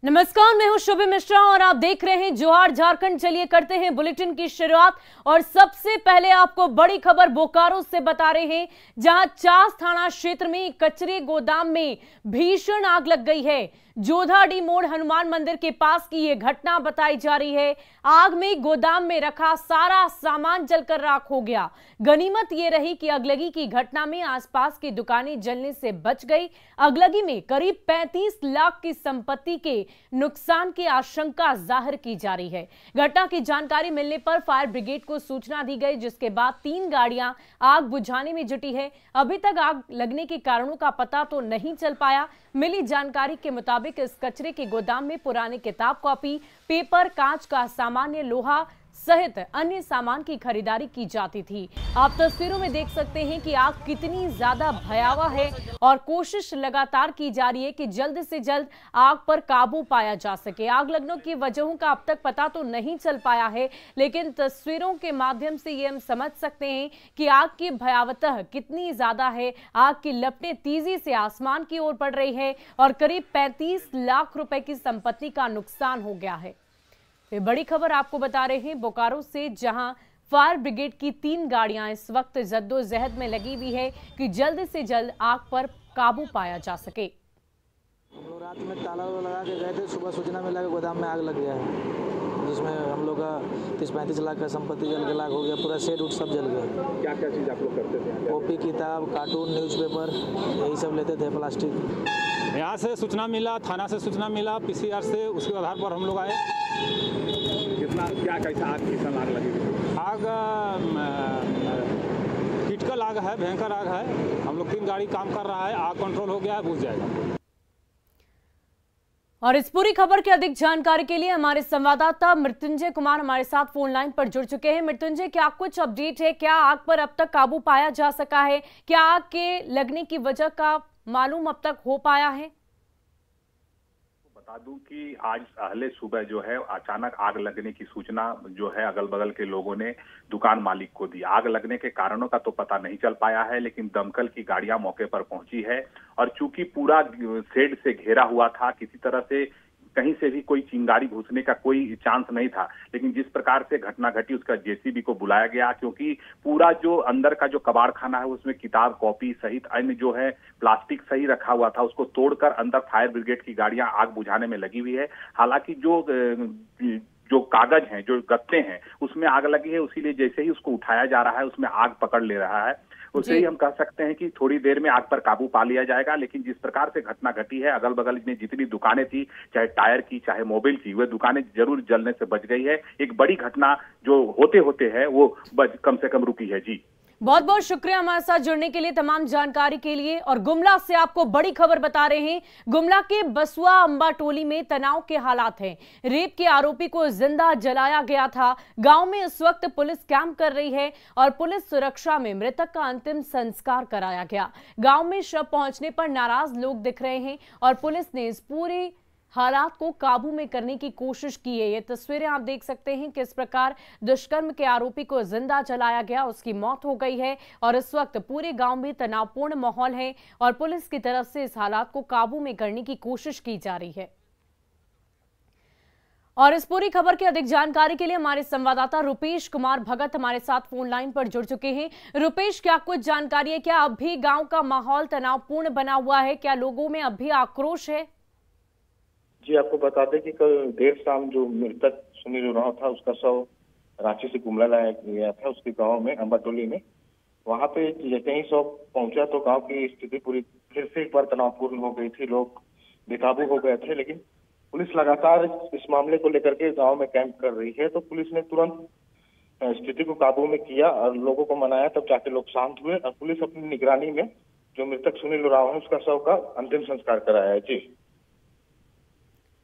नमस्कार, मैं हूं शुभी मिश्रा और आप देख रहे हैं जोहार झारखंड। चलिए करते हैं बुलेटिन की शुरुआत और सबसे पहले आपको बड़ी खबर बोकारो से बता रहे हैं, जहां चास थाना क्षेत्र में कचरे गोदाम में भीषण आग लग गई है। जोधाडी मोड़ हनुमान मंदिर के पास की यह घटना बताई जा रही है। आग में गोदाम में रखा सारा सामान जलकर राख हो गया। गनीमत यह रही कि अगलगी की घटना में आसपास की दुकानें जलने से बच गई। अगलगी में करीब 35 लाख की संपत्ति के नुकसान की आशंका जाहिर की जा रही है। घटना की जानकारी मिलने पर फायर ब्रिगेड को सूचना दी गई, जिसके बाद 3 गाड़ियां आग बुझाने में जुटी है। अभी तक आग लगने के कारणों का पता तो नहीं चल पाया। मिली जानकारी के मुताबिक इस कचरे के गोदाम में पुराने किताब कॉपी, पेपर, कांच का सामान्य, लोहा सहित अन्य सामान की खरीदारी की जाती थी। आप तस्वीरों में देख सकते हैं कि आग कितनी ज्यादा भयावह है और कोशिश लगातार की जा रही है कि जल्द से जल्द आग पर काबू पाया जा सके। आग लगने की वजहों का अब तक पता तो नहीं चल पाया है, लेकिन तस्वीरों के माध्यम से ये हम समझ सकते हैं कि आग की भयावह कितनी ज्यादा है। आग की लपटें तेजी से आसमान की ओर बढ़ रही है और करीब 35 लाख रुपए की संपत्ति का नुकसान हो गया है। बड़ी खबर आपको बता रहे हैं बोकारो से, जहां फायर ब्रिगेड की 3 गाड़ियां इस वक्त जद्दोजहद में लगी हुई है कि जल्द से जल्द आग पर काबू पाया जा सके। हम लोग रात में ताला लगा के गए थे, सुबह सूचना मिला कि गोदाम में आग लग गया है, जिसमें हम लोग का 30-35 लाख का संपत्ति जल के लाख हो गया। पूरा सेट उट सब जल गया। क्या क्या चीज़ आप लोग करते थे? कॉपी, किताब, कार्टून, न्यूज़पेपर, यही सब लेते थे, प्लास्टिक। यहाँ से सूचना मिला, थाना से सूचना मिला, पीसीआर से, उसके आधार पर हम लोग आए। कितना क्या कैसा आग कितना आग लगी? आग क्रिटिकल आग है, भयंकर आग है। हम लोग 3 गाड़ी काम कर रहा है, आग कंट्रोल हो गया है, बुझ जाएगा। और इस पूरी खबर की अधिक जानकारी के लिए हमारे संवाददाता मृत्युंजय कुमार हमारे साथ फोन लाइन पर जुड़ चुके हैं। मृत्युंजय, क्या कुछ अपडेट है? क्या आग पर अब तक काबू पाया जा सका है? क्या आग के लगने की वजह का मालूम अब तक हो पाया है? बता दूं कि आज पहले सुबह जो है अचानक आग लगने की सूचना जो है अगल बगल के लोगों ने दुकान मालिक को दी। आग लगने के कारणों का तो पता नहीं चल पाया है, लेकिन दमकल की गाड़ियां मौके पर पहुंची है और चूंकि पूरा शेड से घेरा हुआ था, किसी तरह से कहीं से भी कोई चिंगारी घुसने का कोई चांस नहीं था। लेकिन जिस प्रकार से घटना घटी, उसका जेसीबी को बुलाया गया, क्योंकि पूरा जो अंदर का जो कबाड़ खाना है उसमें किताब, कॉपी सहित अन्य जो है प्लास्टिक सही रखा हुआ था, उसको तोड़कर अंदर फायर ब्रिगेड की गाड़ियां आग बुझाने में लगी हुई है। हालांकि जो कागज हैं, जो गत्ते हैं, उसमें आग लगी है, इसीलिए जैसे ही उसको उठाया जा रहा है उसमें आग पकड़ ले रहा है। उससे ही हम कह सकते हैं कि थोड़ी देर में आग पर काबू पा लिया जाएगा। लेकिन जिस प्रकार से घटना घटी है, अगल बगल में जितनी दुकानें थी, चाहे टायर की चाहे मोबाइल की, वे दुकानें जरूर जलने से बच गई है। एक बड़ी घटना जो होते होते है वो कम से कम रुकी है। जी, बहुत बहुत शुक्रिया हमारे साथ जुड़ने के लिए, तमाम जानकारी के लिए। और गुमला से आपको बड़ी खबर बता रहे हैं। गुमला के बसुआ अंबा टोली में तनाव के हालात हैं। रेप के आरोपी को जिंदा जलाया गया था। गांव में इस वक्त पुलिस कैंप कर रही है और पुलिस सुरक्षा में मृतक का अंतिम संस्कार कराया गया। गांव में शव पहुंचने पर नाराज लोग दिख रहे हैं और पुलिस ने इस पूरी हालात को काबू में करने की कोशिश की है। ये तस्वीरें आप देख सकते हैं किस प्रकार दुष्कर्म के आरोपी को जिंदा जलाया गया, उसकी मौत हो गई है और इस वक्त पूरे गांव में तनावपूर्ण माहौल है और पुलिस की तरफ से इस हालात को काबू में करने की कोशिश की जा रही है। और इस पूरी खबर की अधिक जानकारी के लिए हमारे संवाददाता रुपेश कुमार भगत हमारे साथ फोन लाइन पर जुड़ चुके हैं। रुपेश, क्या कुछ जानकारी है? क्या अब भी गाँव का माहौल तनावपूर्ण बना हुआ है? क्या लोगों में अब भी आक्रोश है? जी, आपको बता दें कि कल देर शाम जो मृतक सुनील उरांव था, उसका शव रांची से गुमला लाया गया था, उसके गांव में अंबाटोली में। वहां पे जैसे ही शव पहुंचा तो गांव की स्थिति पूरी फिर से एक बार तनावपूर्ण हो गई थी। लोग बेकाबू हो गए थे, लेकिन पुलिस लगातार इस मामले को लेकर के गाँव में कैंप कर रही है। तो पुलिस ने तुरंत स्थिति को काबू में किया और लोगों को मनाया, तब जाके लोग शांत हुए और पुलिस अपनी निगरानी में जो मृतक सुनील उरांव है उसका शव का अंतिम संस्कार कराया है। जी,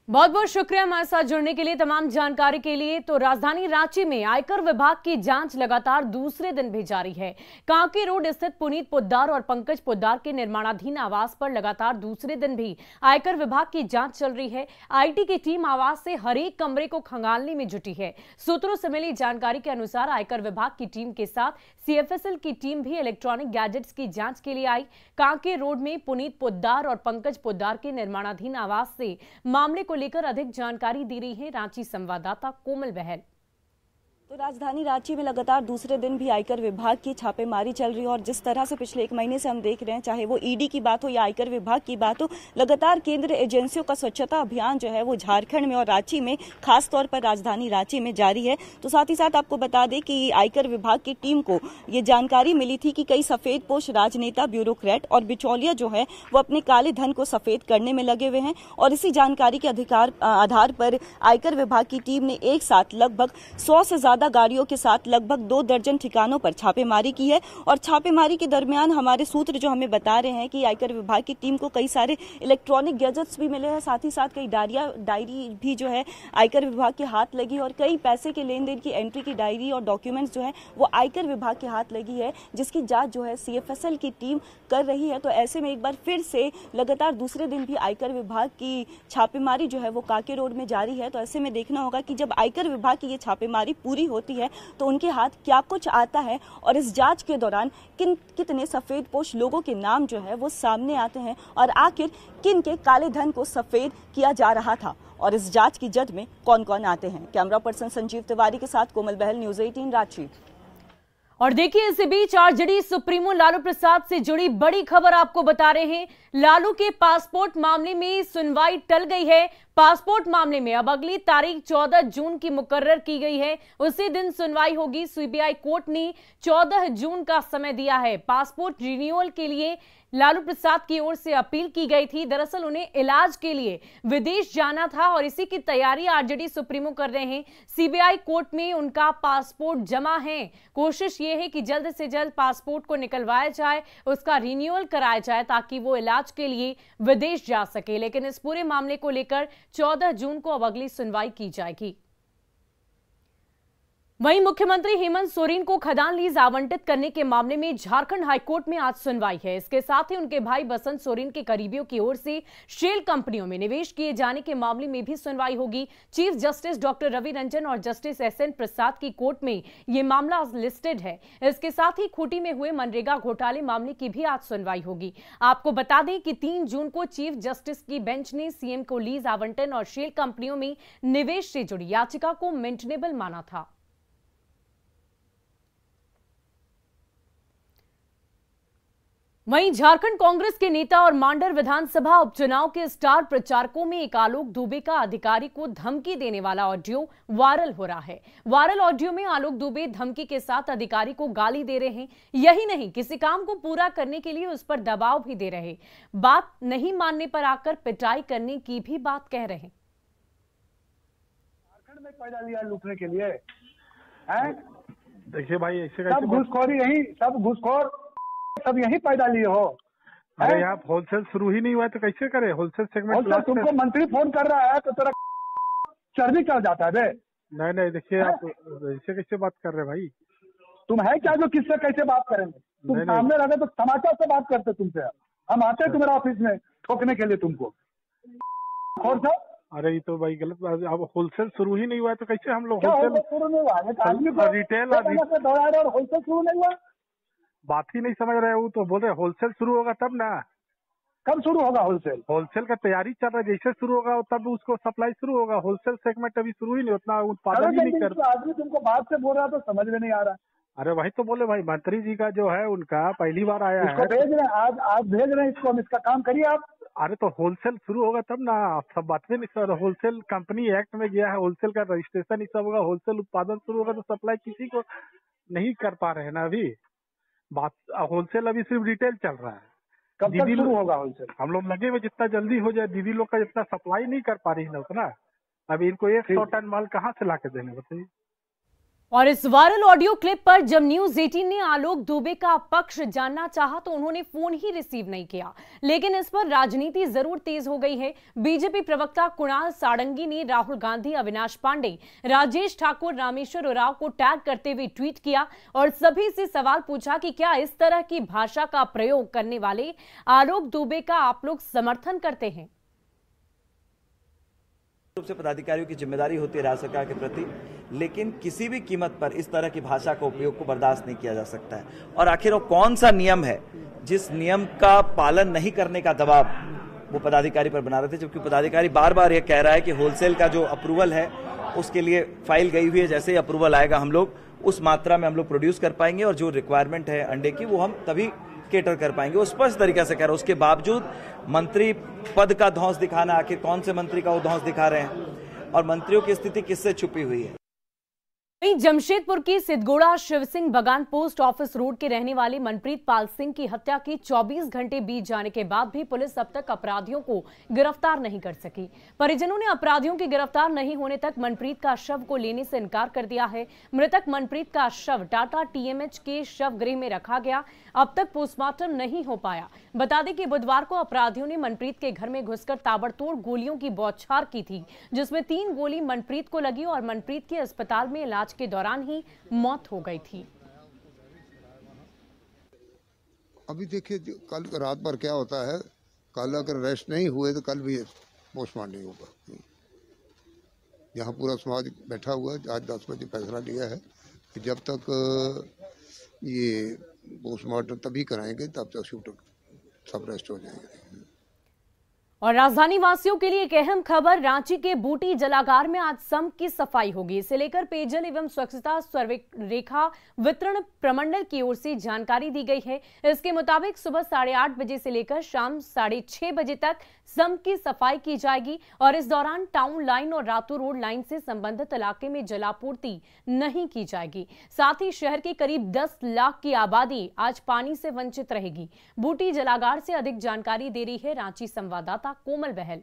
बहुत बहुत शुक्रिया हमारे साथ जुड़ने के लिए, तमाम जानकारी के लिए। तो राजधानी रांची में आयकर विभाग की जांच लगातार दूसरे दिन भी जारी है। कांके रोड स्थित पुनीत पोद्दार और पंकज पोद्दार के निर्माणाधीन आवास पर लगातार दूसरे दिन भी आयकर विभाग की जांच चल रही है। आईटी की टीम आवास से हर एक कमरे को खंगालने में जुटी है। सूत्रों से मिली जानकारी के अनुसार आयकर विभाग की टीम के साथ सीएफएसएल की टीम भी इलेक्ट्रॉनिक गैजेट्स की जांच के लिए आई। कांके रोड में पुनीत पोद्दार और पंकज पोद्दार के निर्माणाधीन आवास से मामले को लेकर अधिक जानकारी दे रही है रांची संवाददाता कोमल बहल। तो राजधानी रांची में लगातार दूसरे दिन भी आयकर विभाग की छापेमारी चल रही है और जिस तरह से पिछले एक महीने से हम देख रहे हैं, चाहे वो ईडी की बात हो या आयकर विभाग की बात हो, लगातार केंद्रीय एजेंसियों का स्वच्छता अभियान जो है वो झारखंड में और रांची में, खास तौर पर राजधानी रांची में जारी है। तो साथ ही साथ आपको बता दें कि आयकर विभाग की टीम को ये जानकारी मिली थी कि कई सफेदपोश राजनेता, ब्यूरोक्रेट और बिचौलिया जो है वो अपने काले धन को सफेद करने में लगे हुए हैं और इसी जानकारी के आधार पर आयकर विभाग की टीम ने एक साथ लगभग 100 से ज्यादा गाड़ियों के साथ लगभग 2 दर्जन ठिकानों पर छापेमारी की है। और छापेमारी के दरमियान हमारे सूत्र जो हमें बता रहे हैं कि आयकर विभाग की टीम को कई सारे इलेक्ट्रॉनिक गैजेट्स भी मिले हैं, साथ ही साथ कई डायरी भी जो है आयकर विभाग के हाथ लगी और कई पैसे के लेन देन की एंट्री की डायरी और डॉक्यूमेंट्स जो है वो आयकर विभाग के हाथ लगी है, जिसकी जांच जो है CFSL की टीम कर रही है। तो ऐसे में एक बार फिर से लगातार दूसरे दिन भी आयकर विभाग की छापेमारी जो है वो काके रोड में जारी है। तो ऐसे में देखना होगा कि जब आयकर विभाग की ये छापेमारी पूरी होती है तो उनके हाथ क्या कुछ आता है और इस जांच के दौरान कितने सफेदपोश लोगों के नाम जो है वो सामने आते हैं और आखिर किन के काले धन को सफेद किया जा रहा था और इस जांच की जद में कौन कौन आते हैं। कैमरा पर्सन संजीव तिवारी के साथ कोमल बहल, न्यूज़ 18 रांची। और देखिए, इसी बीच आरजेडी सुप्रीमो लालू प्रसाद से जुड़ी बड़ी खबर आपको बता रहे हैं। लालू के पासपोर्ट मामले में सुनवाई टल गई है। पासपोर्ट मामले में अब अगली तारीख 14 जून की मुकर्रर की गई है, उसी दिन सुनवाई होगी। सीबीआई कोर्ट ने 14 जून का समय दिया है। पासपोर्ट रिन्यूअल के लिए लालू प्रसाद की ओर से अपील की गई थी। दरअसल उन्हें इलाज के लिए विदेश जाना था और इसी की तैयारी आरजेडी सुप्रीमो कर रहे हैं। सीबीआई कोर्ट में उनका पासपोर्ट जमा है। कोशिश ये है कि जल्द से जल्द पासपोर्ट को निकलवाया जाए, उसका रिन्यूअल कराया जाए ताकि वो इलाज के लिए विदेश जा सके। लेकिन इस पूरे मामले को लेकर 14 जून को अब अगली सुनवाई की जाएगी। वहीं मुख्यमंत्री हेमंत सोरेन को खदान लीज आवंटित करने के मामले में झारखंड हाईकोर्ट में आज सुनवाई है। इसके साथ ही उनके भाई बसंत सोरेन के करीबियों की ओर से शेल कंपनियों में निवेश किए जाने के मामले में भी सुनवाई होगी। Chief justice doctor Ravi Ranjan और जस्टिस SN प्रसाद की कोर्ट में ये मामला लिस्टेड है। इसके साथ ही खूंटी में हुए मनरेगा घोटाले मामले की भी आज सुनवाई होगी। आपको बता दें कि 3 जून को चीफ जस्टिस की बेंच ने सीएम को लीज आवंटन और शेल कंपनियों में निवेश से जुड़ी याचिका को मेंटेनेबल माना था। वहीं झारखंड कांग्रेस के नेता और मांडर विधानसभा उपचुनाव के स्टार प्रचारकों में एक आलोक दुबे का अधिकारी को धमकी देने वाला ऑडियो वायरल हो रहा है। वायरल ऑडियो में आलोक दुबे धमकी के साथ अधिकारी को गाली दे रहे हैं। यही नहीं, किसी काम को पूरा करने के लिए उस पर दबाव भी दे रहे, बात नहीं मानने पर आकर पिटाई करने की भी बात कह रहे हैं। झारखंड में पैदा लिया लूटने के लिए, देखिए भाई, ऐसे सब घूसखोरी यही, सब घूसखोर सब यही पैदा लिए हो। अरे यहाँ होलसेल शुरू ही नहीं हुआ तो कैसे करे होलसेल सेगमेंट? तुमको मंत्री फोन कर रहा है तो तेरा चर्बी चढ़ जाता है बे। नहीं, देखिए आप ऐसे कैसे बात कर रहे भाई? तुम है क्या जो किससे कैसे बात करेंगे? तुम सामने रहे तो समाचार से बात करते तुमसे। हम आते तुम्हारे ऑफिस में ठोकने के लिए तुमको। अरे ये तो भाई गलत बात। अब होलसेल शुरू ही नहीं हुआ तो कैसे हम लोग होलसेल शुरू नहीं हुआ? रिटेल होलसेल शुरू नहीं हुआ, बात ही नहीं समझ रहे हो तो बोल रहे होलसेल शुरू होगा तब ना। कब शुरू होगा होलसेल? होलसेल का तैयारी चल रहा है, जैसे शुरू होगा तब उसको सप्लाई शुरू होगा। होलसेल सेगमेंट अभी शुरू ही नहीं, उतना उत्पादन ही नहीं कर। आदमी तुमको बात से बोल रहा तो समझ में नहीं आ रहा। अरे वही तो बोले भाई, मंत्री जी का जो है उनका पहली बार आया है, भेज रहे हैं आज भेज रहे हैं इसको, हम इसका काम करिए आप। अरे तो होलसेल शुरू होगा तब ना, आप सब बात नहीं सर। होलसेल कंपनी एक्ट में गया है, होलसेल का रजिस्ट्रेशन ही सब होगा, होलसेल उत्पादन शुरू होगा तो सप्लाई किसी को नहीं कर पा रहे हैं ना अभी। बात होलसेल अभी सिर्फ रिटेल चल रहा है। कब तक शुरू होगा होलसेल? हम लोग लगे हुए जितना जल्दी हो जाए। दीदी लोग का जितना सप्लाई नहीं कर पा रही है ना उतना। अभी इनको 100 टन माल कहाँ से ला के देने बताइए। और इस वायरल ऑडियो क्लिप पर जब न्यूज़ 18 ने आलोक दुबे का पक्ष जानना चाहा तो उन्होंने फोन ही रिसीव नहीं किया। लेकिन इस पर राजनीति जरूर तेज हो गई है। बीजेपी प्रवक्ता कुणाल सारंगी ने राहुल गांधी, अविनाश पांडे, राजेश ठाकुर, रामेश्वर उरांव को टैग करते हुए ट्वीट किया और सभी से सवाल पूछा कि क्या इस तरह की भाषा का प्रयोग करने वाले आलोक दुबे का आप लोग समर्थन करते हैं? रूप से पदाधिकारियों की जिम्मेदारी होती है राज्य सरकार के प्रति, लेकिन किसी भी कीमत पर इस तरह की भाषा का उपयोग को बर्दाश्त नहीं किया जा सकता है। और आखिर वो कौन सा नियम है जिस नियम का पालन नहीं करने का दबाव वो पदाधिकारी पर बना रहे थे, जबकि पदाधिकारी बार बार ये कह रहा है कि होलसेल का जो अप्रूवल है उसके लिए फाइल गई हुई है, जैसे ही अप्रूवल आएगा हम लोग उस मात्रा में हम लोग प्रोड्यूस कर पाएंगे और जो रिक्वायरमेंट है अंडे की वो हम तभी केटर कर पाएंगे। वो स्पष्ट तरीके से कह रहा है। उसके बावजूद मंत्री पद का धौंस दिखाना, आखिर कौन से मंत्री का वो धौंस दिखा रहे हैं और मंत्रियों की स्थिति किससे छुपी हुई है। वहीं जमशेदपुर की सिद्धगोड़ा शिव सिंह बगान पोस्ट ऑफिस रोड के रहने वाले मनप्रीत पाल सिंह की हत्या के 24 घंटे बीत जाने के बाद भी पुलिस अब तक अपराधियों को गिरफ्तार नहीं कर सकी। परिजनों ने अपराधियों के गिरफ्तार नहीं होने तक मनप्रीत का शव को लेने से इनकार कर दिया है। मृतक मनप्रीत का शव टाटा टीएमएच के शव गृह में रखा गया, अब तक पोस्टमार्टम नहीं हो पाया। बता दें कि बुधवार को अपराधियों ने मनप्रीत के घर में घुसकर ताबड़तोड़ गोलियों की बौछार की थी, जिसमें 3 गोली मनप्रीत को लगी और मनप्रीत के अस्पताल में इलाज के दौरान ही मौत हो गई थी। अभी देखिए कल रात भर क्या होता है, कल अगर अरेस्ट नहीं हुए तो कल भी पोस्टमार्टम नहीं होगा। यहाँ पूरा समाज बैठा हुआ है। आज 10 बजे फैसला लिया है कि जब तक ये पोस्टमार्टम तभी कराएंगे तब तक शूटर सब अरेस्ट हो जाएंगे। और राजधानी वासियों के लिए एक अहम खबर, रांची के बूटी जलागार में आज सम्प की सफाई होगी। इसे लेकर पेयजल एवं स्वच्छता सर्वेक्षण वितरण प्रमंडल की ओर से जानकारी दी गई है। इसके मुताबिक सुबह 8:30 बजे से लेकर शाम 6:30 बजे तक सम्प की सफाई की जाएगी और इस दौरान टाउन लाइन और रातू रोड लाइन से संबंधित इलाके में जलापूर्ति नहीं की जाएगी। साथ ही शहर की करीब 10 लाख की आबादी आज पानी से वंचित रहेगी। बूटी जलागार से अधिक जानकारी दे रही है रांची संवाददाता कोमल बहल।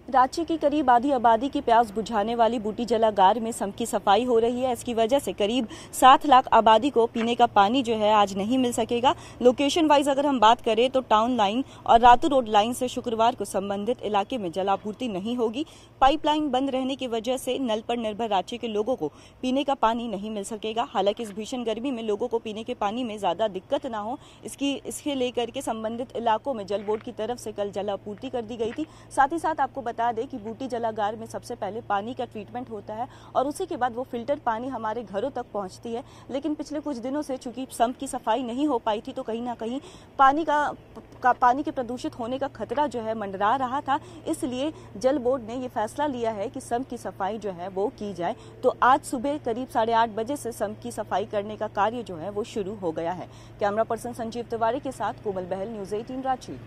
रांची की करीब आधी आबादी की प्यास बुझाने वाली बूटी जलागार में सम्प की सफाई हो रही है। इसकी वजह से करीब 7 लाख आबादी को पीने का पानी जो है आज नहीं मिल सकेगा। लोकेशन वाइज अगर हम बात करें तो टाउन लाइन और रातू रोड लाइन से शुक्रवार को संबंधित इलाके में जलापूर्ति नहीं होगी। पाइपलाइन बंद रहने की वजह से नल पर निर्भर रांची के लोगों को पीने का पानी नहीं मिल सकेगा। हालांकि इस भीषण गर्मी में लोगों को पीने के पानी में ज्यादा दिक्कत ना हो इसके लेकर के संबंधित इलाकों में जल बोर्ड की तरफ से कल जलापूर्ति कर दी गई थी। साथ ही साथ आपको बता दें कि बूटी जलागार में सबसे पहले पानी का ट्रीटमेंट होता है और उसी के बाद वो फिल्टर पानी हमारे घरों तक पहुंचती है। लेकिन पिछले कुछ दिनों से चूंकि सम्प की सफाई नहीं हो पाई थी तो कहीं ना कहीं पानी के प्रदूषित होने का खतरा जो है मंडरा रहा था। इसलिए जल बोर्ड ने ये फैसला लिया है कि सम्प की सफाई जो है वो की जाए। तो आज सुबह करीब 8:30 बजे से सम्प की सफाई करने का कार्य जो है वो शुरू हो गया है। कैमरा पर्सन संजीव तिवारी के साथ कोमल बहल, न्यूज़ 18 रांची।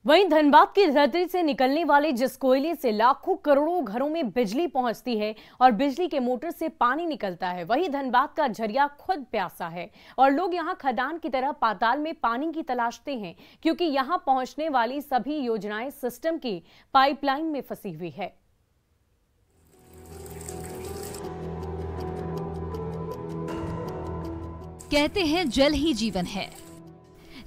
वहीं धनबाद की धरती से निकलने वाले जिस कोयले से लाखों करोड़ों घरों में बिजली पहुंचती है और बिजली के मोटर से पानी निकलता है, वहीं धनबाद का झरिया खुद प्यासा है और लोग यहां खदान की तरह पाताल में पानी की तलाशते हैं, क्योंकि यहां पहुंचने वाली सभी योजनाएं सिस्टम की पाइपलाइन में फंसी हुई है। कहते हैं जल ही जीवन है,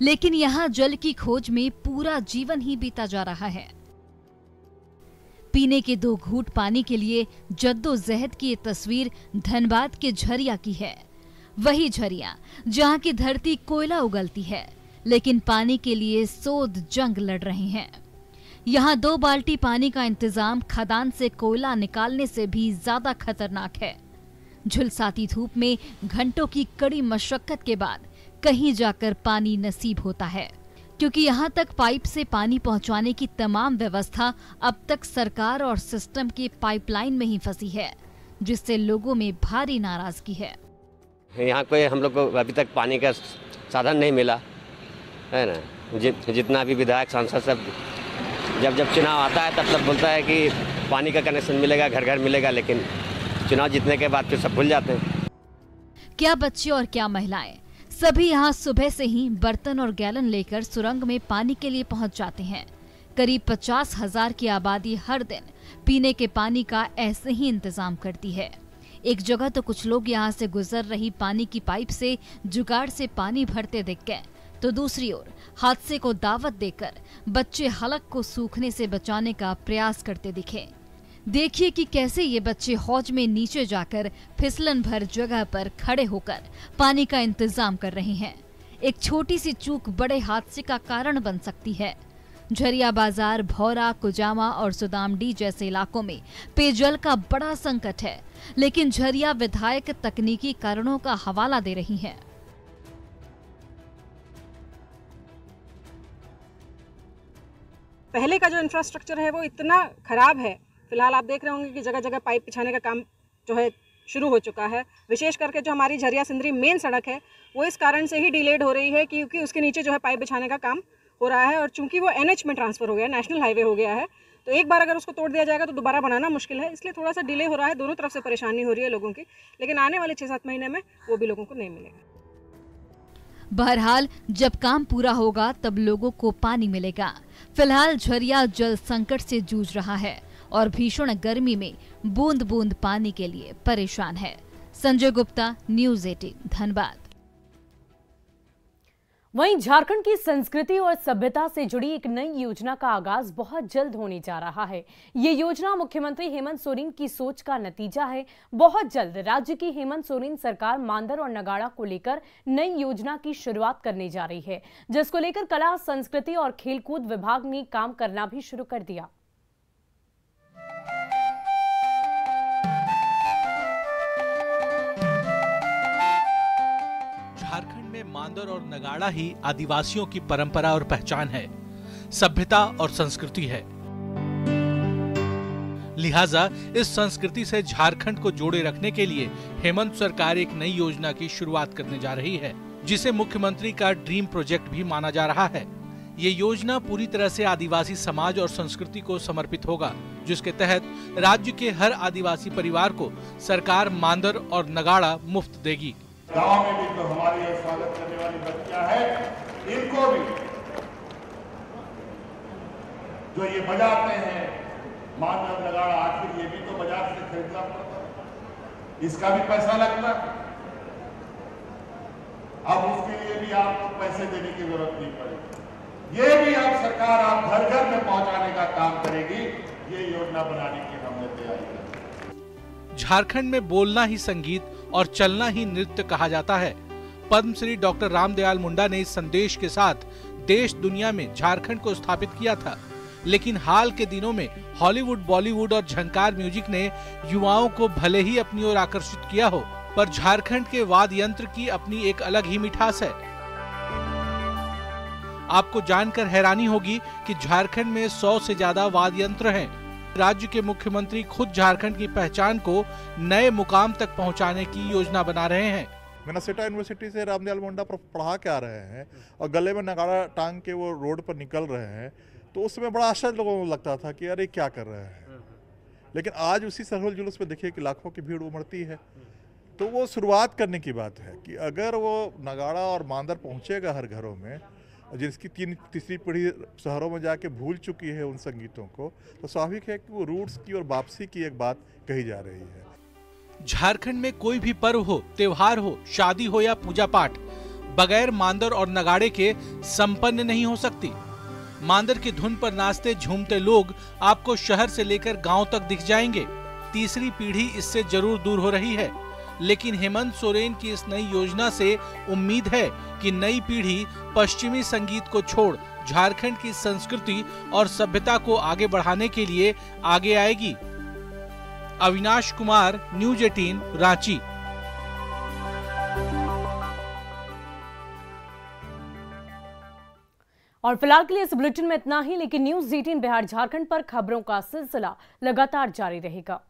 लेकिन यहाँ जल की खोज में पूरा जीवन ही बीता जा रहा है। पीने के 2 घूंट पानी के लिए जद्दोजहद की ये तस्वीर धनबाद के झरिया की है। वही झरिया जहाँ की धरती कोयला उगलती है, लेकिन पानी के लिए सोध जंग लड़ रहे हैं। यहाँ 2 बाल्टी पानी का इंतजाम खदान से कोयला निकालने से भी ज्यादा खतरनाक है। झुलसाती धूप में घंटों की कड़ी मशक्कत के बाद कहीं जाकर पानी नसीब होता है, क्योंकि यहाँ तक पाइप से पानी पहुँचाने की तमाम व्यवस्था अब तक सरकार और सिस्टम के पाइपलाइन में ही फंसी है, जिससे लोगों में भारी नाराजगी है। यहाँ कोई हम लोग को अभी तक पानी का साधन नहीं मिला है ना। जितना भी विधायक सांसद सब जब चुनाव आता है तब बोलता है कि पानी का कनेक्शन मिलेगा, घर घर मिलेगा, लेकिन चुनाव जीतने के बाद फिर सब भूल जाते हैं। क्या बच्चे और क्या महिलाएं, सभी यहाँ सुबह से ही बर्तन और गैलन लेकर सुरंग में पानी के लिए पहुँच जाते हैं। करीब 50,000 की आबादी हर दिन पीने के पानी का ऐसे ही इंतजाम करती है। एक जगह तो कुछ लोग यहाँ से गुजर रही पानी की पाइप से जुगाड़ से पानी भरते दिख गए, तो दूसरी ओर हादसे को दावत देकर बच्चे हलक को सूखने से बचाने का प्रयास करते दिखे। देखिए कि कैसे ये बच्चे हौज में नीचे जाकर फिसलन भर जगह पर खड़े होकर पानी का इंतजाम कर रहे हैं। एक छोटी सी चूक बड़े हादसे का कारण बन सकती है। झरिया बाजार, भौरा, कुजामा और सुदामडी जैसे इलाकों में पेयजल का बड़ा संकट है, लेकिन झरिया विधायक तकनीकी कारणों का हवाला दे रही है। पहले का जो इंफ्रास्ट्रक्चर है वो इतना खराब है। फिलहाल आप देख रहे होंगे कि जगह जगह पाइप बिछाने का काम जो है शुरू हो चुका है। विशेष करके जो हमारी झरिया सिंदरी मेन सड़क है वो इस कारण से ही डिलेड हो रही है क्योंकि उसके नीचे जो है पाइप बिछाने का काम हो रहा है, और चूंकि वो NH में ट्रांसफर हो गया, नेशनल हाईवे हो गया है, तो एक बार अगर उसको तोड़ दिया जाएगा तो दोबारा बनाना मुश्किल है, इसलिए थोड़ा सा डिले हो रहा है। दोनों तरफ से परेशानी हो रही है लोगों की, लेकिन आने वाले 6-7 महीने में वो भी लोगों को नहीं मिलेगा। बहरहाल जब काम पूरा होगा तब लोगों को पानी मिलेगा। फिलहाल झरिया जल संकट से जूझ रहा है और भीषण गर्मी में बूंद बूंद पानी के लिए परेशान है। संजय गुप्ता, न्यूज़ 18, धनबाद। वहीं झारखंड की संस्कृति और सभ्यता से जुड़ी एक नई योजना का आगाज बहुत जल्द होने जा रहा है। ये योजना मुख्यमंत्री हेमंत सोरेन की सोच का नतीजा है। बहुत जल्द राज्य की हेमंत सोरेन सरकार मांदर और नगाड़ा को लेकर नई योजना की शुरुआत करने जा रही है, जिसको लेकर कला, संस्कृति और खेलकूद विभाग ने काम करना भी शुरू कर दिया। झारखंड में मांदर और नगाड़ा ही आदिवासियों की परंपरा और पहचान है, सभ्यता और संस्कृति है। लिहाजा इस संस्कृति से झारखंड को जोड़े रखने के लिए हेमंत सरकार एक नई योजना की शुरुआत करने जा रही है, जिसे मुख्यमंत्री का ड्रीम प्रोजेक्ट भी माना जा रहा है। ये योजना पूरी तरह से आदिवासी समाज और संस्कृति को समर्पित होगा, जिसके तहत राज्य के हर आदिवासी परिवार को सरकार मांदर और नगाड़ा मुफ्त देगी। गांव में भी तो हमारे यहाँ स्वागत करने वाली बच्चियां हैं, इनको भी जो ये बजाते हैं मांदर नगाड़ा, आखिर ये भी तो बाजार से खरीदना पड़ता है, इसका भी पैसा लगता है। अब उसके लिए भी आपको पैसे देने की जरूरत नहीं पड़ेगी, ये भी अब सरकार आप घर घर में पहुंचाने का काम करेगी। ये योजना बनाने की हमने तैयारी की। झारखंड में बोलना ही संगीत और चलना ही नृत्य कहा जाता है। पद्मश्री डॉक्टर रामदयाल मुंडा ने इस संदेश के साथ देश दुनिया में झारखंड को स्थापित किया था, लेकिन हाल के दिनों में हॉलीवुड, बॉलीवुड और झंकार म्यूजिक ने युवाओं को भले ही अपनी ओर आकर्षित किया हो, पर झारखंड के वाद्य यंत्र की अपनी एक अलग ही मिठास है। आपको जानकर हैरानी होगी कि झारखंड में 100 से ज्यादा वाद्य यंत्र हैं। राज्य के मुख्यमंत्री खुद झारखंड की पहचान को नए मुकाम तक पहुंचाने की योजना बना रहे हैं। मिनेसोटा यूनिवर्सिटी से रामदयाल मुंडा पढ़ा के आ रहे हैं और गले में नगाड़ा टांग के वो रोड पर निकल रहे हैं, तो उसमें बड़ा आश्चर्य लोगों को लगता था कि अरे क्या कर रहे हैं। लेकिन आज उसी सरहुल जुलूस में देखिए कि लाखों की भीड़ उमड़ती है। तो वो शुरुआत करने की बात है कि अगर वो नगाड़ा और मांदर पहुंचेगा हर घरों में, जिसकी तीसरी पीढ़ी शहरों में जाके भूल चुकी है उन संगीतों को, तो स्वाभाविक है कि वो रूट्स की और वापसी की एक बात कही जा रही है। झारखंड में कोई भी पर्व हो, त्योहार हो, शादी हो या पूजा पाठ, बगैर मांदर और नगाड़े के संपन्न नहीं हो सकती। मांदर की धुन पर नाचते झूमते लोग आपको शहर से लेकर गांव तक दिख जाएंगे। तीसरी पीढ़ी इससे जरूर दूर हो रही है, लेकिन हेमंत सोरेन की इस नई योजना से उम्मीद है कि नई पीढ़ी पश्चिमी संगीत को छोड़ झारखंड की संस्कृति और सभ्यता को आगे बढ़ाने के लिए आगे आएगी। अविनाश कुमार, न्यूज़ 18, रांची। और फिलहाल के लिए इस बुलेटिन में इतना ही, लेकिन न्यूज़ 18 बिहार झारखंड पर खबरों का सिलसिला लगातार जारी रहेगा।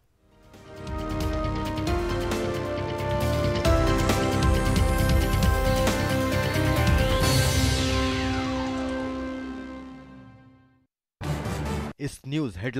इस न्यूज़ हेडलाइन